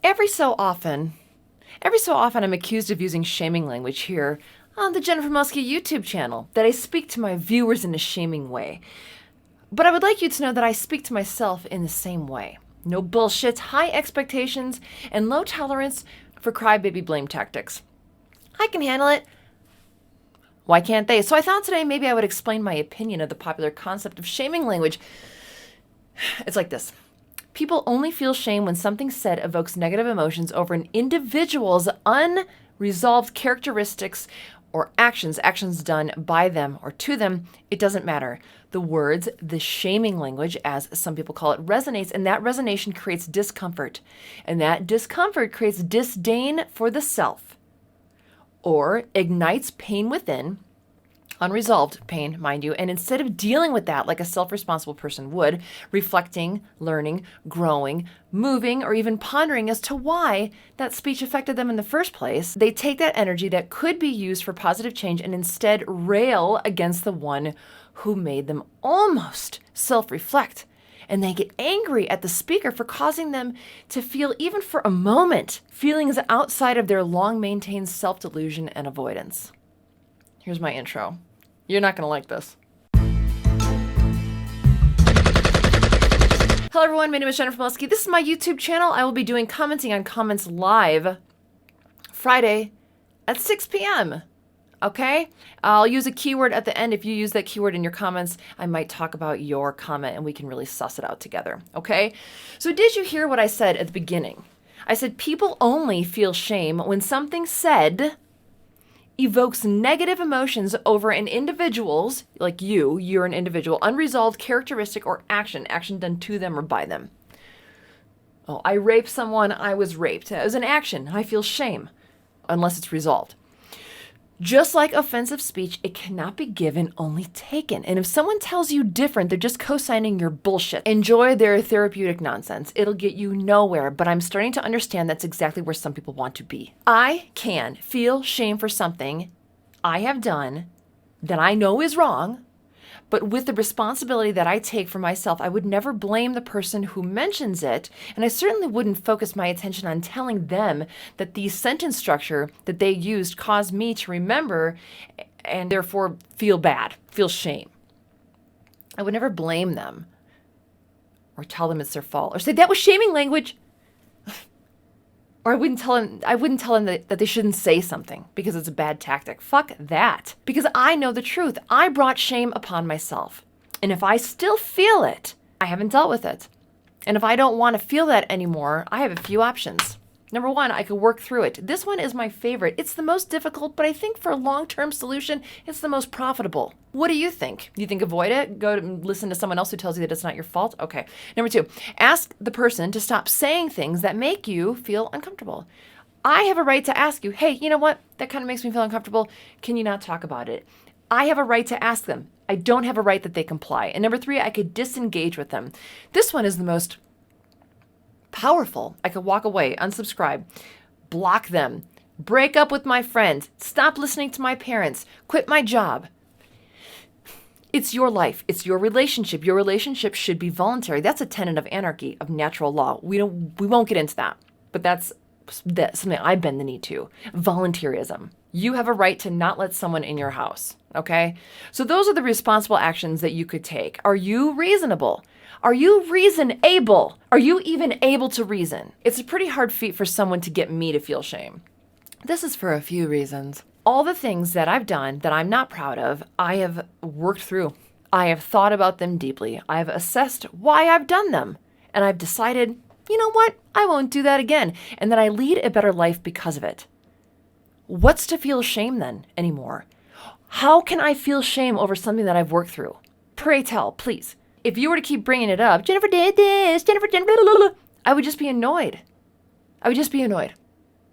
Every so often, I'm accused of using shaming language here on the Jennifer Moleski YouTube channel, that I speak to my viewers in a shaming way. But I would like you to know that I speak to myself in the same way. No bullshit, high expectations, and low tolerance for crybaby blame tactics. I can handle it. Why can't they? So I thought today maybe I would explain my opinion of the popular concept of shaming language. It's like this. People only feel shame when something said evokes negative emotions over an individual's unresolved characteristics or actions done by them or to them. It doesn't matter. The words, the shaming language, as some people call it, resonates, and that resonation creates discomfort. And that discomfort creates disdain for the self, or ignites pain within, unresolved pain, mind you, and instead of dealing with that like a self-responsible person would, reflecting, learning, growing, moving, or even pondering as to why that speech affected them in the first place, they take that energy that could be used for positive change and instead rail against the one who made them almost self-reflect. And they get angry at the speaker for causing them to feel, even for a moment, feelings outside of their long-maintained self-delusion and avoidance. Here's my intro. You're not going to like this. Hello everyone, my name is Jennifer Moleski. This is my YouTube channel. I will be doing commenting on comments live Friday at 6 p.m. Okay? I'll use a keyword at the end. If you use that keyword in your comments, I might talk about your comment and we can really suss it out together. Okay? So did you hear what I said at the beginning? I said people only feel shame when something said evokes negative emotions over an individual's, like you're an individual, unresolved characteristic or action done to them or by them. Oh, I raped someone, I was raped. It was an action. I feel shame unless it's resolved. Just like offensive speech, it cannot be given, only taken. And if someone tells you different, they're just co-signing your bullshit. Enjoy their therapeutic nonsense. It'll get you nowhere, but I'm starting to understand that's exactly where some people want to be. I can feel shame for something I have done that I know is wrong, but with the responsibility that I take for myself, I would never blame the person who mentions it, and I certainly wouldn't focus my attention on telling them that the sentence structure that they used caused me to remember and therefore feel bad, feel shame. I would never blame them or tell them it's their fault or say that was shaming language. Or I wouldn't tell them that they shouldn't say something because it's a bad tactic. Fuck that. Because I know the truth. I brought shame upon myself. And if I still feel it, I haven't dealt with it. And if I don't want to feel that anymore, I have a few options. Number one, I could work through it. This one is my favorite. It's the most difficult, but I think for a long-term solution, it's the most profitable. What do you think? You think avoid it? Go to listen to someone else who tells you that it's not your fault? Okay. Number two, ask the person to stop saying things that make you feel uncomfortable. I have a right to ask you, hey, you know what? That kind of makes me feel uncomfortable. Can you not talk about it? I have a right to ask them. I don't have a right that they comply. And number three, I could disengage with them. This one is the most powerful. I could walk away, unsubscribe, block them, break up with my friends, stop listening to my parents, quit my job. It's your life. It's your relationship. Your relationship should be voluntary. That's a tenet of anarchy, of natural law. We won't get into that, but that's something I bend the knee to. Volunteerism. You have a right to not let someone in your house. Okay? So those are the responsible actions that you could take. Are you reasonable? Are you reasonable? Are you even able to reason? It's a pretty hard feat for someone to get me to feel shame. This is for a few reasons. All the things that I've done that I'm not proud of, I have worked through. I have thought about them deeply. I've assessed why I've done them. And I've decided, you know what? I won't do that again. And that I lead a better life because of it. What's to feel shame then anymore? How can I feel shame over something that I've worked through? Pray tell, please. If you were to keep bringing it up, Jennifer did this, Jennifer, I would just be annoyed.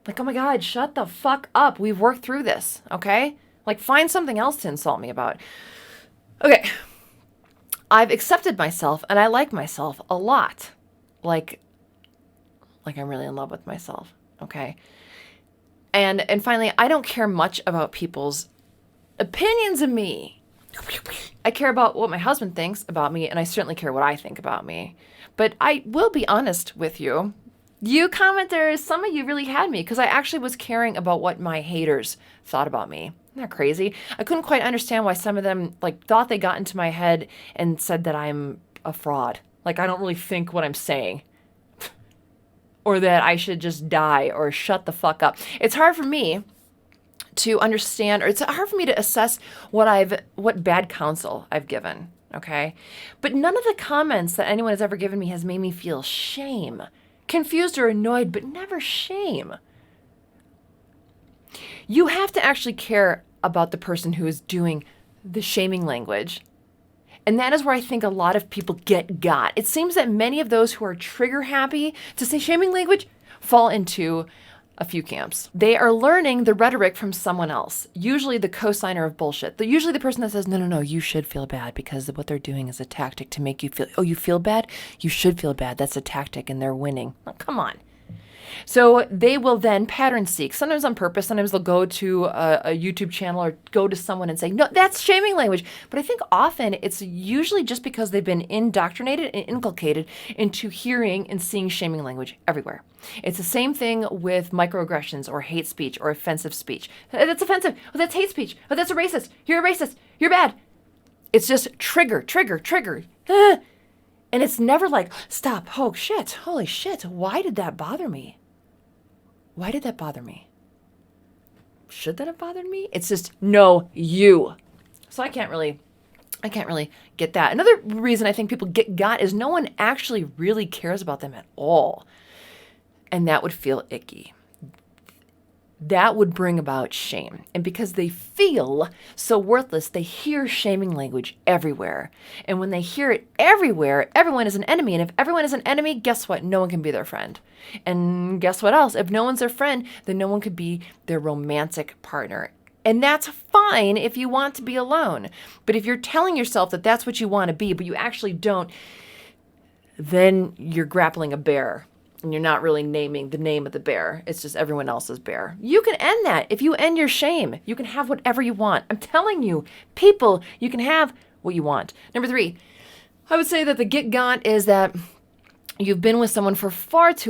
Like, oh my God, shut the fuck up. We've worked through this, okay? Like, find something else to insult me about. Okay. I've accepted myself and I like myself a lot. Like I'm really in love with myself, okay? And finally, I don't care much about people's opinions of me. I care about what my husband thinks about me, and I certainly care what I think about me. But I will be honest with you. You commenters, some of you really had me because I actually was caring about what my haters thought about me. Isn't that crazy? I couldn't quite understand why some of them like thought they got into my head and said that I'm a fraud. Like I don't really think what I'm saying. Or that I should just die or shut the fuck up. It's hard for me to understand, or it's hard for me to assess what bad counsel I've given, okay? But none of the comments that anyone has ever given me has made me feel shame. Confused or annoyed, but never shame. You have to actually care about the person who is doing the shaming language. And that is where I think a lot of people get got. It seems that many of those who are trigger happy to say shaming language fall into a few camps. They are learning the rhetoric from someone else, usually the cosigner of bullshit. Usually the person that says, no, you should feel bad because what they're doing is a tactic to make you feel, oh, you feel bad? You should feel bad. That's a tactic and they're winning. Oh, come on. So they will then pattern seek, sometimes on purpose. Sometimes they'll go to a YouTube channel or go to someone and say, no, that's shaming language. But I think often it's usually just because they've been indoctrinated and inculcated into hearing and seeing shaming language everywhere. It's the same thing with microaggressions or hate speech or offensive speech. That's offensive. Oh, that's hate speech. Oh, that's a racist. You're a racist. You're bad. It's just trigger. And it's never like, stop, oh shit, holy shit, why did that bother me? Why did that bother me? Should that have bothered me? It's just, no, you. So I can't really get that. Another reason I think people get got is no one actually really cares about them at all. And that would feel icky. That would bring about shame. And because they feel so worthless, they hear shaming language everywhere. And when they hear it everywhere, everyone is an enemy. And if everyone is an enemy, guess what? No one can be their friend. And guess what else? If no one's their friend, then no one could be their romantic partner. And that's fine if you want to be alone. But if you're telling yourself that that's what you want to be, but you actually don't, then you're grappling a bear. And you're not really naming the name of the bear. It's just everyone else's bear. You can end that. If you end your shame, you can have whatever you want. I'm telling you, people, you can have what you want. Number 3, I would say that the get got is that you've been with someone for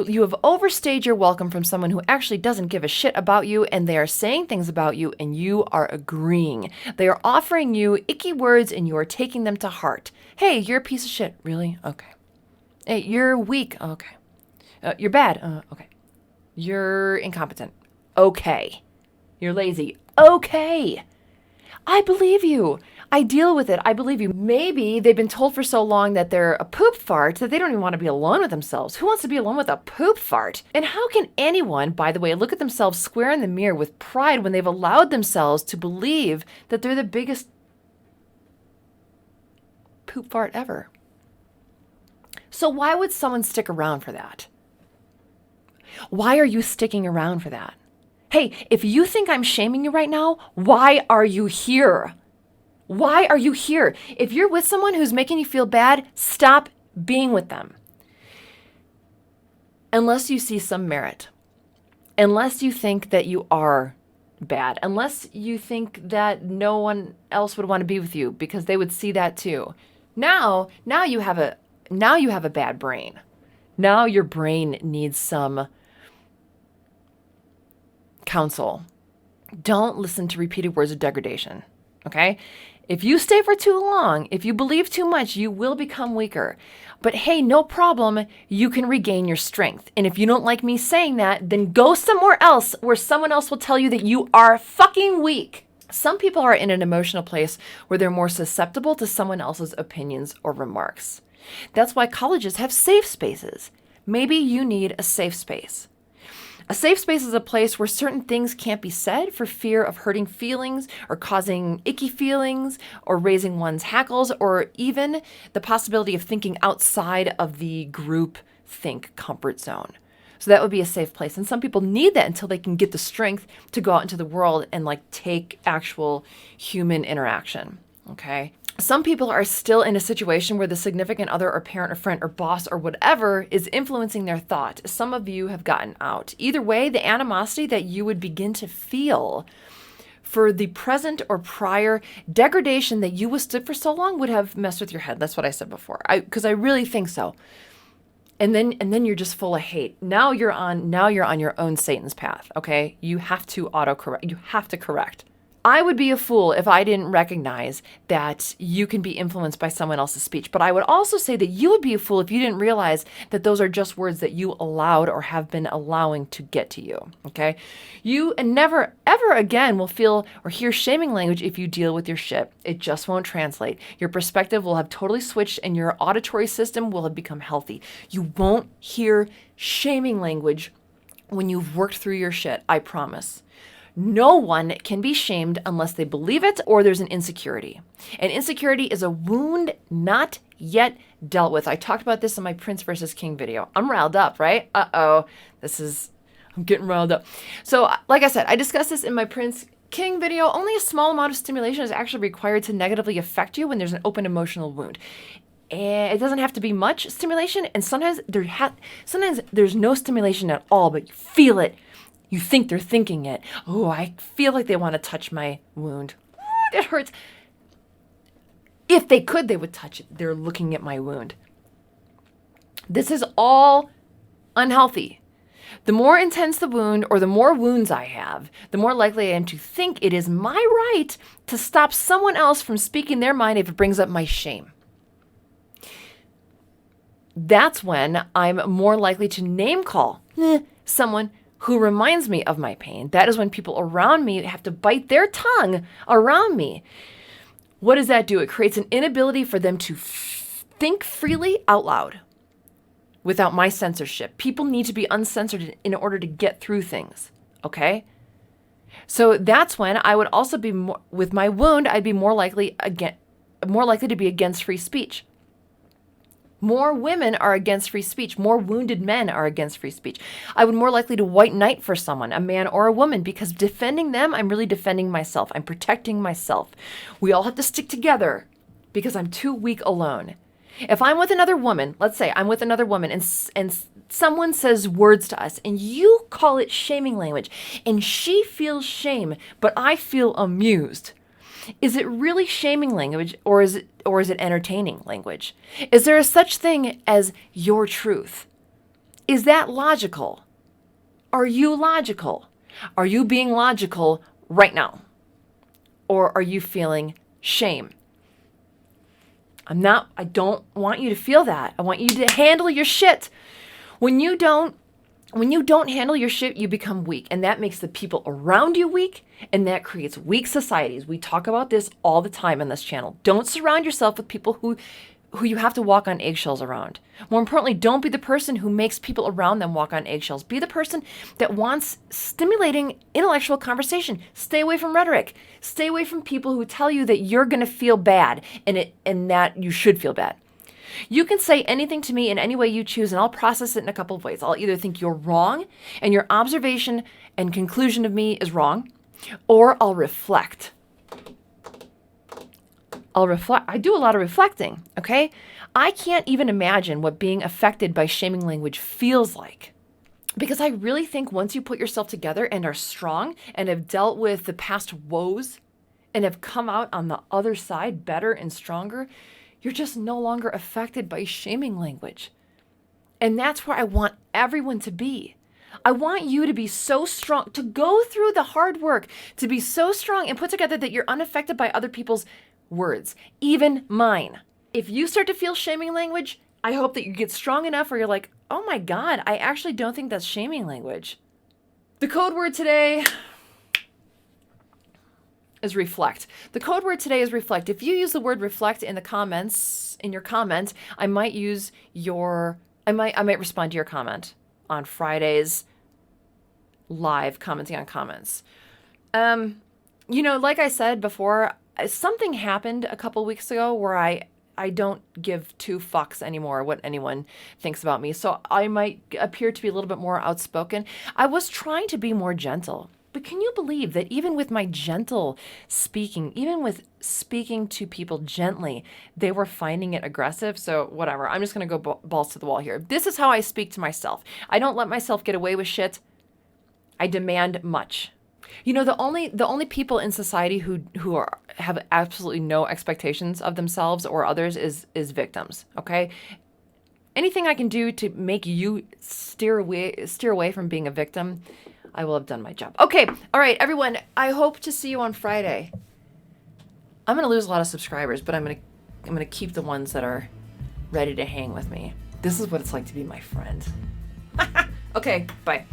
you have overstayed your welcome from someone who actually doesn't give a shit about you, and they are saying things about you and you are agreeing. They are offering you icky words and you are taking them to heart. Hey, you're a piece of shit. Really? Okay. Hey, you're weak. Okay. You're bad. Okay. You're incompetent. Okay. You're lazy. Okay. I believe you. I deal with it. I believe you. Maybe they've been told for so long that they're a poop fart that they don't even want to be alone with themselves. Who wants to be alone with a poop fart? And how can anyone, by the way, look at themselves square in the mirror with pride when they've allowed themselves to believe that they're the biggest poop fart ever? So why would someone stick around for that? Why are you sticking around for that? Hey, if you think I'm shaming you right now, why are you here? Why are you here? If you're with someone who's making you feel bad, stop being with them. Unless you see some merit. Unless you think that you are bad. Unless you think that no one else would want to be with you because they would see that too. Now you have a bad brain. Now your brain needs some counsel. Don't listen to repeated words of degradation, okay? If you stay for too long, if you believe too much, you will become weaker. But hey, no problem, you can regain your strength. And if you don't like me saying that, then go somewhere else where someone else will tell you that you are fucking weak. Some people are in an emotional place where they're more susceptible to someone else's opinions or remarks. That's why colleges have safe spaces. Maybe you need a safe space. A safe space is a place where certain things can't be said for fear of hurting feelings or causing icky feelings or raising one's hackles or even the possibility of thinking outside of the group think comfort zone. So that would be a safe place. And some people need that until they can get the strength to go out into the world and take actual human interaction. Okay. Some people are still in a situation where the significant other or parent or friend or boss or whatever is influencing their thought. Some of you have gotten out. Either way, the animosity that you would begin to feel for the present or prior degradation that you withstood for so long would have messed with your head. That's what I said before, because I really think so. And then you're just full of hate. Now you're on your own Satan's path, okay? You have to autocorrect. You have to correct. I would be a fool if I didn't recognize that you can be influenced by someone else's speech. But I would also say that you would be a fool if you didn't realize that those are just words that you allowed or have been allowing to get to you, okay? You never, ever again will feel or hear shaming language if you deal with your shit. It just won't translate. Your perspective will have totally switched and your auditory system will have become healthy. You won't hear shaming language when you've worked through your shit, I promise. No one can be shamed unless they believe it or there's an insecurity. And insecurity is a wound not yet dealt with. I talked about this in my Prince versus King video. I'm riled up, right? I'm getting riled up. So like I said, I discussed this in my Prince King video. Only a small amount of stimulation is actually required to negatively affect you when there's an open emotional wound. And it doesn't have to be much stimulation. And sometimes there's no stimulation at all, but you feel it. You think they're thinking it. Oh, I feel like they want to touch my wound. It hurts. If they could, they would touch it. They're looking at my wound. This is all unhealthy. The more intense the wound or the more wounds I have, the more likely I am to think it is my right to stop someone else from speaking their mind if it brings up my shame. That's when I'm more likely to name call someone who reminds me of my pain. That is when people around me have to bite their tongue around me. What does that do? It creates an inability for them to think freely out loud without my censorship. People need to be uncensored in order to get through things, okay? So that's when I would also be more, with my wound, I'd be more likely to be against free speech. More women are against free speech. More wounded men are against free speech. I would more likely to white knight for someone, a man or a woman, because defending them, I'm really defending myself. I'm protecting myself. We all have to stick together because I'm too weak alone. If I'm with another woman, let's say I'm with another woman and someone says words to us and you call it shaming language and she feels shame, but I feel amused. Is it really shaming language or is it entertaining language? Is there a such thing as your truth? Is that logical? Are you logical? Are you being logical right now? Or are you feeling shame? I don't want you to feel that. I want you to handle your shit. When you don't handle your shit, you become weak. And that makes the people around you weak. And that creates weak societies. We talk about this all the time on this channel. Don't surround yourself with people who you have to walk on eggshells around. More importantly, don't be the person who makes people around them walk on eggshells. Be the person that wants stimulating intellectual conversation. Stay away from rhetoric. Stay away from people who tell you that you're going to feel bad and that you should feel bad. You can say anything to me in any way you choose, and I'll process it in a couple of ways. I'll either think you're wrong and your observation and conclusion of me is wrong, or I'll reflect. I do a lot of reflecting, okay? I can't even imagine what being affected by shaming language feels like. Because I really think once you put yourself together and are strong and have dealt with the past woes and have come out on the other side better and stronger, you're just no longer affected by shaming language. And that's where I want everyone to be. I want you to be so strong, to go through the hard work, to be so strong and put together that you're unaffected by other people's words, even mine. If you start to feel shaming language, I hope that you get strong enough where you're like, oh my God, I actually don't think that's shaming language. The code word today is reflect. The code word today is reflect. If you use the word reflect in the comments, in your comment, I might respond to your comment on Friday's live commenting on comments. Like I said before, something happened a couple weeks ago where I don't give two fucks anymore what anyone thinks about me. So I might appear to be a little bit more outspoken. I was trying to be more gentle. But can you believe that even with my gentle speaking, even with speaking to people gently, they were finding it aggressive? So whatever, I'm just going to go balls to the wall here. This is how I speak to myself. I don't let myself get away with shit. I demand much. You know, the only people in society who have absolutely no expectations of themselves or others is victims, okay? Anything I can do to make you steer away from being a victim, I will have done my job. Okay, all right, everyone. I hope to see you on Friday. I'm gonna lose a lot of subscribers, but I'm gonna keep the ones that are ready to hang with me. This is what it's like to be my friend. Okay, bye.